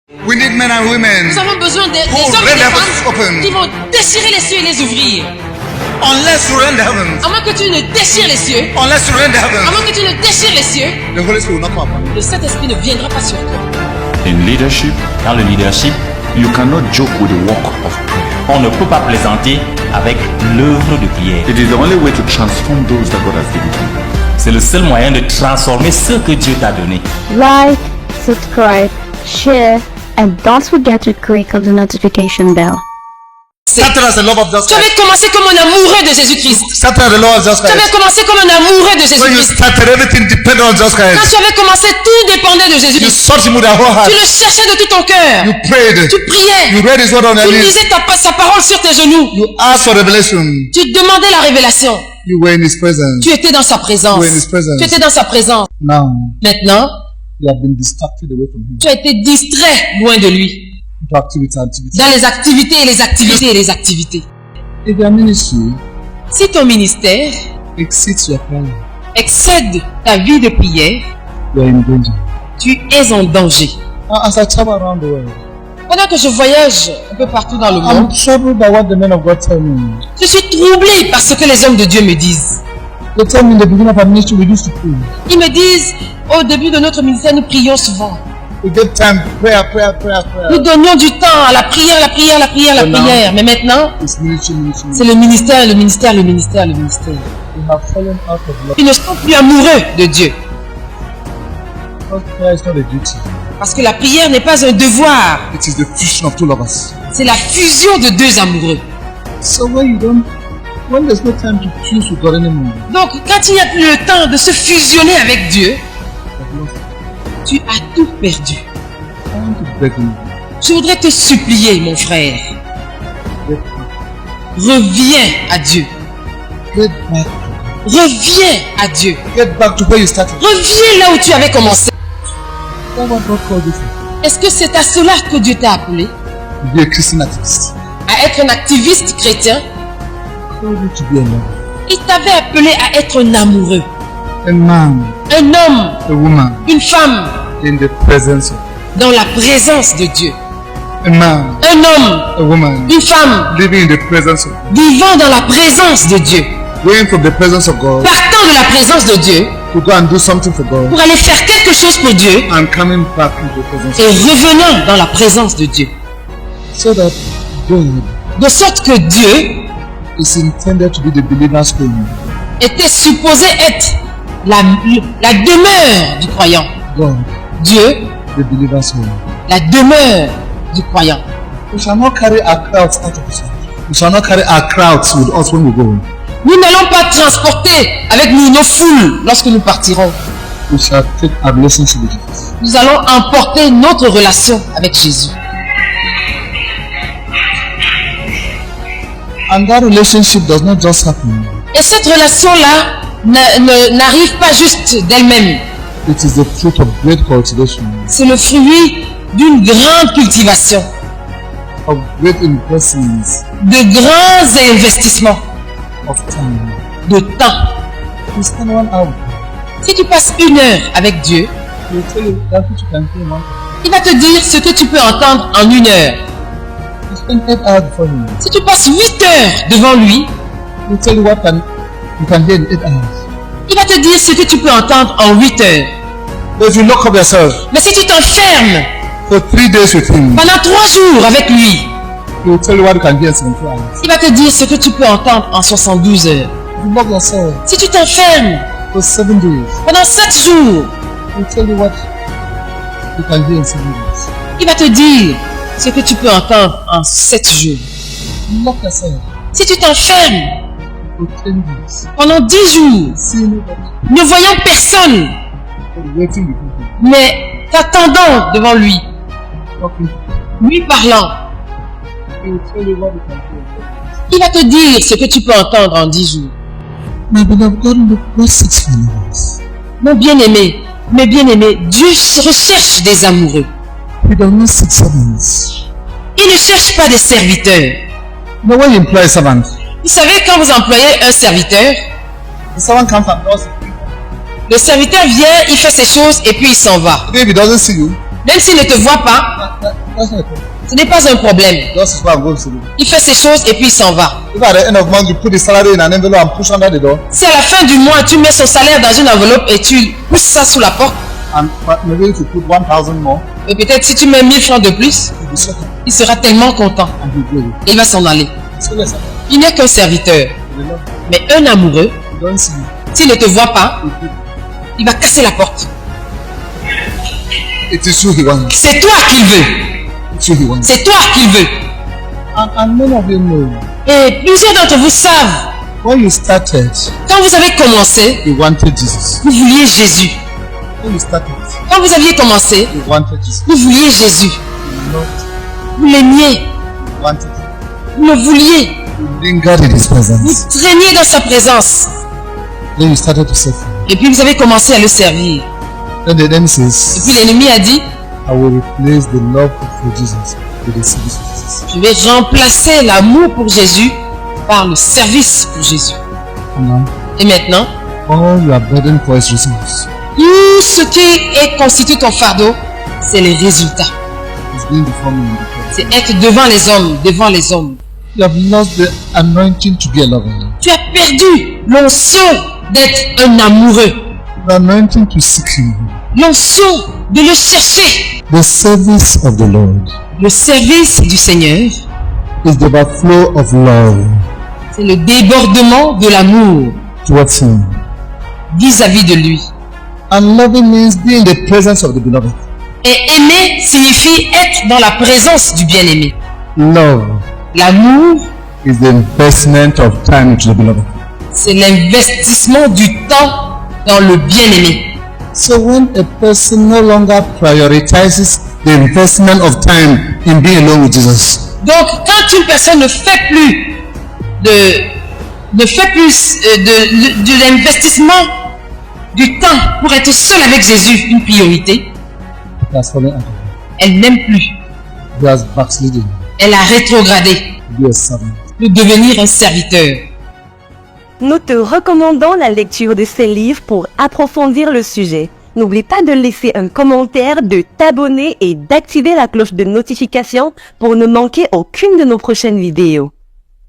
We need men and women Nous avons besoin des who hommes et rend des the femmes heavens open. qui vont déchirer les cieux et les ouvrir. Unless you rend the heavens, À moins que tu ne déchires les cieux, unless you rend the à heavens, moins que tu ne déchires les cieux, the Holy Spirit will not come upon you. le Saint-Esprit ne viendra pas sur toi. In leadership, Dans le leadership, you cannot joke with the work of prayer. on ne peut pas plaisanter avec l'œuvre de prière. It is the only way to transform those that God has given you. C'est le seul moyen de transformer ce que Dieu t'a donné. Like, subscribe, share, and don't forget to click on the notification bell. Started as the love of Jesus Tu avais Christ. commencé comme un amoureux de Jésus-Christ. Started as the love of Jesus Tu avais Christ. commencé comme un amoureux de When you Jésus-Christ. started, everything depended on Jesus Quand Christ. tu avais commencé, tout dépendait de You Jésus-Christ. sought Him with your whole heart. Tu le cherchais de tout ton cœur. You prayed. Tu priais. You read His word on your Tu knees. lisais sa parole sur tes genoux. You asked for revelation. Tu demandais la révélation. You were in His presence. Tu étais dans sa présence. You were in His presence. Tu étais dans sa présence. Now, Maintenant, you have been distracted away from Him. tu as été distrait loin de lui. Into activity, activity. Dans les activités et les activités et les activités. If your ministry Si ton ministère exceeds your prayer, excède ta vie de prière, you are in danger. tu es en danger. As I travel around the world, Pendant que je voyage un peu partout dans le I'm monde, troubled by what the men of God tell me. je suis troublé par ce que les hommes de Dieu me disent. They tell me in the beginning of our ministry we used to pray. Ils me disent, au début de notre ministère, nous prions souvent. We get time, prayer. Nous donnions du temps à la prière, la prière, la prière, la Maintenant, prière. Mais maintenant, It's ministry. c'est le ministère, le ministère, le ministère, le ministère. We have fallen out of love. Ils ne sont plus amoureux de Dieu. Because prayer is not a duty. Parce que la prière n'est pas un devoir. It is the fusion of two lovers. C'est la fusion de deux amoureux. So when there's no time to choose with God anymore, Donc, quand il n'y a plus le temps de se fusionner avec Dieu, I've lost it. tu as tout perdu. I want to beg you. Je voudrais te supplier, mon frère. Get back. Reviens à Dieu. Get back. Reviens à Dieu. Get back to where you started. Reviens là où tu avais commencé. That's what God called you for. Est-ce que c'est à cela que Dieu t'a appelé? To be a Christian activist. À être un activiste chrétien? He called you to be a lover. Il t'avait appelé à être un amoureux. A man, Un homme, a woman, une femme, in the presence of dans la présence de Dieu. a man, Un homme, a woman, une femme, living in the presence of vivant dans la présence de Dieu. going from the presence of God Partant de la présence de Dieu to go and do something for God pour aller faire quelque chose pour Dieu and coming back into the presence et of God. revenant dans la présence de Dieu. So that God De sorte que Dieu is intended to be the believer's home. était supposé être la demeure du croyant. God, Dieu, the believer's home. la demeure du croyant. We shall not carry our crowds out of the church. We shall not carry our crowds with us when we go. Nous n'allons pas transporter avec nous nos foules lorsque nous partirons. We shall take our relationship with Jesus. Nous allons emporter notre relation avec Jésus. And that relationship does not just happen. Et cette relation-là n'arrive pas juste d'elle-même. It is the fruit of great cultivation, C'est le fruit d'une grande cultivation, of great investments, de grands investissements, of time. de temps. You spend 1 hour. Si tu passes 1 heure avec Dieu, He will tell you that which you can do in 1 hour. il va te dire ce que tu peux entendre en 1 heure. You spend 8 hours before Him. Si tu passes 8 heures devant lui, He will tell you what you can hear in 8 hours. il va te dire ce que tu peux entendre en 8 heures. But if you lock up yourself Mais si tu t'enfermes for 3 days with Him, pendant 3 jours avec lui, He will tell you what you can hear in 72 hours. il va te dire ce que tu peux entendre en 72 heures. If you lock yourself Si tu t'enfermes for 7 days, pendant 7 jours, He will tell you what you can hear in 7 days. il va te dire ce que tu peux entendre en 7 jours. You lock yourself Si tu t'enfermes for 10 days, pendant 10 jours, seeing nobody, ne voyant personne, but waiting before Him, mais t'attendant devant lui, talking to Him. lui parlant, He will tell you what you can hear in 10 days. il va te dire ce que tu peux entendre en 10 jours. My beloved, God not seeks followers. Mon bien-aimé, mes bien-aimés, Dieu recherche des amoureux. He does not seek servants. Il ne cherche pas des serviteurs. You know, when you employ a servant, Vous savez, quand vous employez un serviteur, the servant comes and does it. le serviteur vient, il fait ses choses et puis il s'en va. If he doesn't see you, Même s'il ne te voit pas, That's not a problem. ce n'est pas un problème. This is what I'm going to do. Il fait ses choses et puis il s'en va. If at the end of month you put the salary in an envelope and push under the door, Si à la fin du mois, tu mets son salaire dans une enveloppe et tu pousses ça sous la porte, and maybe if you put 1,000 more, et peut-être si tu mets 1000 francs de plus, you'll be certain il sera tellement content and he'll go with et il va s'en aller. it. So listen, Il n'est qu'un serviteur, you love mais un amoureux, you don't see me. s'il ne te voit pas, il va casser la porte. It is you he wants. C'est toi qu'il veut. It's you he wants. C'est toi qu'il veut. And many of you know, Et plusieurs d'entre vous savent, when you started, quand vous avez commencé, you wanted Jesus. vous vouliez Jésus. When you started, Quand vous aviez commencé, you wanted Jesus. vous vouliez Jésus. You loved, Vous l'aimiez. you wanted. Vous le vouliez. You lingered in his Vous presence. traîniez dans sa présence. Then you started to suffer. Et puis vous avez commencé à le servir. Then the enemy Et says, puis l'ennemi a dit, I will replace the love for Jesus with the service of Jesus. je vais remplacer l'amour pour Jésus par le service pour Jésus. Now, Et maintenant, all you are burdened for is results. tout ce qui constitue ton fardeau, c'est les résultats. It's being before me in the presence. C'est être devant les hommes, devant les hommes. You have lost the anointing to be a lover. Tu as perdu l'onction d'être un amoureux, The anointing to seek him. l'onction de le chercher. The service of the Lord Le service du Seigneur, is the overflow of love c'est le débordement de l'amour towards him. vis-à-vis de lui. And loving means being in the presence of the beloved. Et aimer signifie être dans la présence du bien-aimé. Love L'amour, is the investment of time into the beloved. c'est l'investissement du temps dans le bien-aimé. So when a person no longer prioritizes the investment of time in being alone with Jesus, Donc, quand une personne ne fait plus de l'investissement du temps pour être seule avec Jésus une priorité, he has fallen out of it. elle n'aime plus. He has backslidden Elle a rétrogradé to be a servant. de devenir un serviteur. Nous te recommandons la lecture de ces livres pour approfondir le sujet. N'oublie pas de laisser un commentaire, de t'abonner et d'activer la cloche de notification pour ne manquer aucune de nos prochaines vidéos.